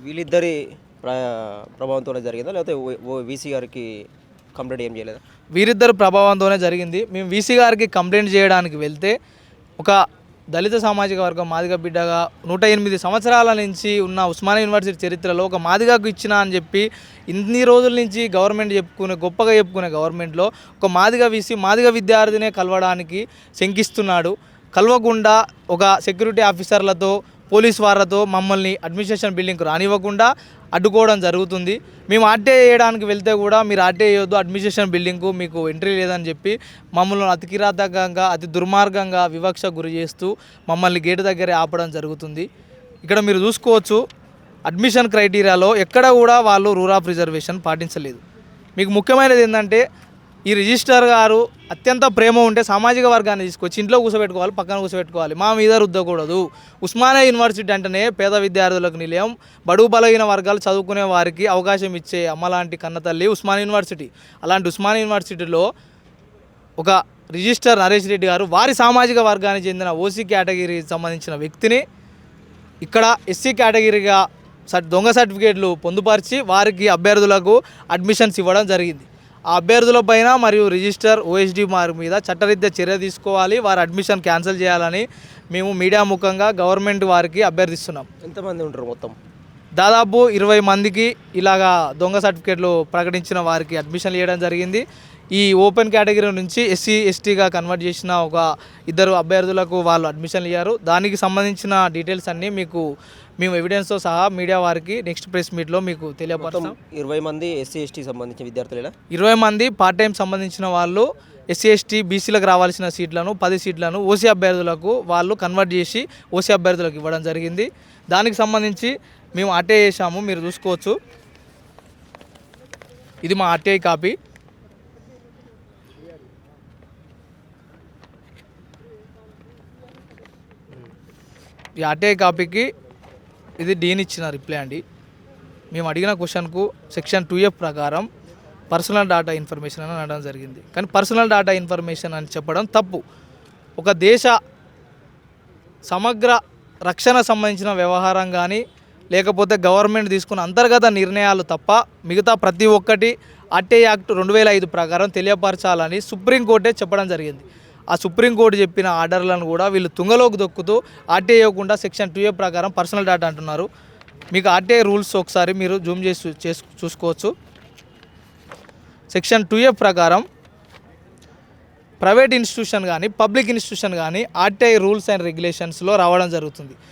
వీళ్ళిద్దరి ప్ర ప్రభావంతోనే జరిగిందా? లేకపోతే వీసీ గారికి కంప్లెయింట్ ఏం చేయలేదా? వీరిద్దరు ప్రభావంతోనే జరిగింది. మేము వీసీ గారికి కంప్లైంట్ చేయడానికి వెళ్తే ఒక దళిత సామాజిక వర్గం మాదిగ బిడ్డగా 108 సంవత్సరాల నుంచి ఉన్న ఉస్మానియా యూనివర్సిటీ చరిత్రలో ఒక మాదిగకు ఇచ్చిన అని చెప్పి ఇన్ని రోజుల నుంచి గవర్నమెంట్ గొప్పగా చెప్పుకునే గవర్నమెంట్లో ఒక మాదిగ వీసీ మాదిగ విద్యార్థినే కలవడానికి శంకిస్తున్నాడు. కలవకుండా ఒక సెక్యూరిటీ ఆఫీసర్లతో పోలీస్ వారితో మమ్మల్ని అడ్మినిస్ట్రేషన్ బిల్డింగ్కి రానివ్వకుండా అడ్డుకోవడం జరుగుతుంది. మేము ఆర్టీఐ చేయడానికి వెళ్తే కూడా మీరు ఆర్టీఐ చేయొద్దు, అడ్మినిస్ట్రేషన్ బిల్డింగ్కు మీకు ఎంట్రీ లేదని చెప్పి మమ్మల్ని అతి కిరాతకంగా అతి దుర్మార్గంగా వివక్ష గురి చేస్తూ మమ్మల్ని గేటు దగ్గరే ఆపడం జరుగుతుంది. ఇక్కడ మీరు చూసుకోవచ్చు, అడ్మిషన్ క్రైటీరియాలో ఎక్కడ కూడా వాళ్ళు రూల్ ఆఫ్ రిజర్వేషన్ పాటించలేదు. మీకు ముఖ్యమైనది ఏంటంటే ఈ రిజిస్టర్ గారు అత్యంత ప్రేమ ఉంటే సామాజిక వర్గాన్ని తీసుకొచ్చి ఇంట్లో కూర్చోబెట్టుకోవాలి, పక్కన కూర్చోబెట్టుకోవాలి, మా మీద రుద్దకూడదు. ఉస్మానియా యూనివర్సిటీ అంటేనే పేద విద్యార్థులకు నిలయం, బడుగు బలహీన వర్గాలు చదువుకునే వారికి అవకాశం ఇచ్చే అమ్మలాంటి కన్నతల్లి ఉస్మానియా యూనివర్సిటీ. అలాంటి ఉస్మానియా యూనివర్సిటీలో ఒక రిజిస్టర్ నరేష్ రెడ్డి గారు వారి సామాజిక వర్గానికి చెందిన ఓసీ కేటగిరీకి సంబంధించిన వ్యక్తిని ఇక్కడ ఎస్సీ కేటగిరీగా దొంగ సర్టిఫికేట్లు పొందుపరిచి వారికి అభ్యర్థులకు అడ్మిషన్స్ ఇవ్వడం జరిగింది. ఆ అభ్యర్థుల పైన మరియు రిజిస్టర్ ఓఎస్డీ వారి మీద చట్టరీత్యా చర్య తీసుకోవాలి, వారి అడ్మిషన్ క్యాన్సిల్ చేయాలని మేము మీడియా ముఖంగా గవర్నమెంట్ వారికి అభ్యర్థిస్తున్నాం. ఎంతమంది ఉంటారు మొత్తం? దాదాపు 20 మందికి ఇలాగా దొంగ సర్టిఫికేట్లు ప్రకటించిన వారికి అడ్మిషన్ ఇవ్వడం జరిగింది. ఈ ఓపెన్ కేటగిరీ నుంచి ఎస్సీ ఎస్టీగా కన్వర్ట్ చేసిన ఒక 2 అభ్యర్థులకు వాళ్ళు అడ్మిషన్లు ఇయ్యారు. దానికి సంబంధించిన డీటెయిల్స్ అన్నీ మీకు మేము ఎవిడెన్స్తో సహా మీడియా వారికి నెక్స్ట్ ప్రెస్ మీట్లో మీకు తెలియపరుస్తాం. 20 మంది ఎస్సీ ఎస్టీ సంబంధించిన విద్యార్థులేనా? 20 మంది పార్ట్ టైం సంబంధించిన వాళ్ళు ఎస్సీ ఎస్టీ బీసీలకు రావాల్సిన సీట్లను 10 సీట్లను ఓసీ అభ్యర్థులకు వాళ్ళు కన్వర్ట్ చేసి ఓసీ అభ్యర్థులకు ఇవ్వడం జరిగింది. దానికి సంబంధించి మేము ఆర్టీఐ చేసాము, మీరు చూసుకోవచ్చు. ఇది మా ఆర్టీఐ కాపీ. ఈ ఆర్టీఐ కాపీకి ఇది డీన్ ఇచ్చిన రిప్లై అండి. మేము అడిగిన క్వశ్చన్కు సెక్షన్ 2F ప్రకారం పర్సనల్ డేటా ఇన్ఫర్మేషన్ అని అనడం జరిగింది. కానీ పర్సనల్ డేటా ఇన్ఫర్మేషన్ అని చెప్పడం తప్పు. ఒక దేశ సమగ్ర రక్షణ సంబంధించిన వ్యవహారం కానీ లేకపోతే గవర్నమెంట్ తీసుకున్న అంతర్గత నిర్ణయాలు తప్ప మిగతా ప్రతి ఒక్కటి ఆర్టీఐ యాక్ట్ 2005 ప్రకారం తెలియపరచాలని సుప్రీంకోర్టే చెప్పడం జరిగింది. ఆ సుప్రీంకోర్టు చెప్పిన ఆర్డర్లను కూడా వీళ్ళు తుంగలోకి దొక్కుతూ ఆర్టీఐ ఇవ్వకుండా సెక్షన్ 2A ప్రకారం పర్సనల్ డేటా అంటున్నారు. మీకు ఆర్టీఐ రూల్స్ ఒకసారి మీరు జూమ్ చేసి చూసుకోవచ్చు. సెక్షన్ 2A ప్రకారం ప్రైవేట్ ఇన్స్టిట్యూషన్ కానీ పబ్లిక్ ఇన్స్టిట్యూషన్ కానీ ఆర్టీఐ రూల్స్ అండ్ రెగ్యులేషన్స్లో రావడం జరుగుతుంది.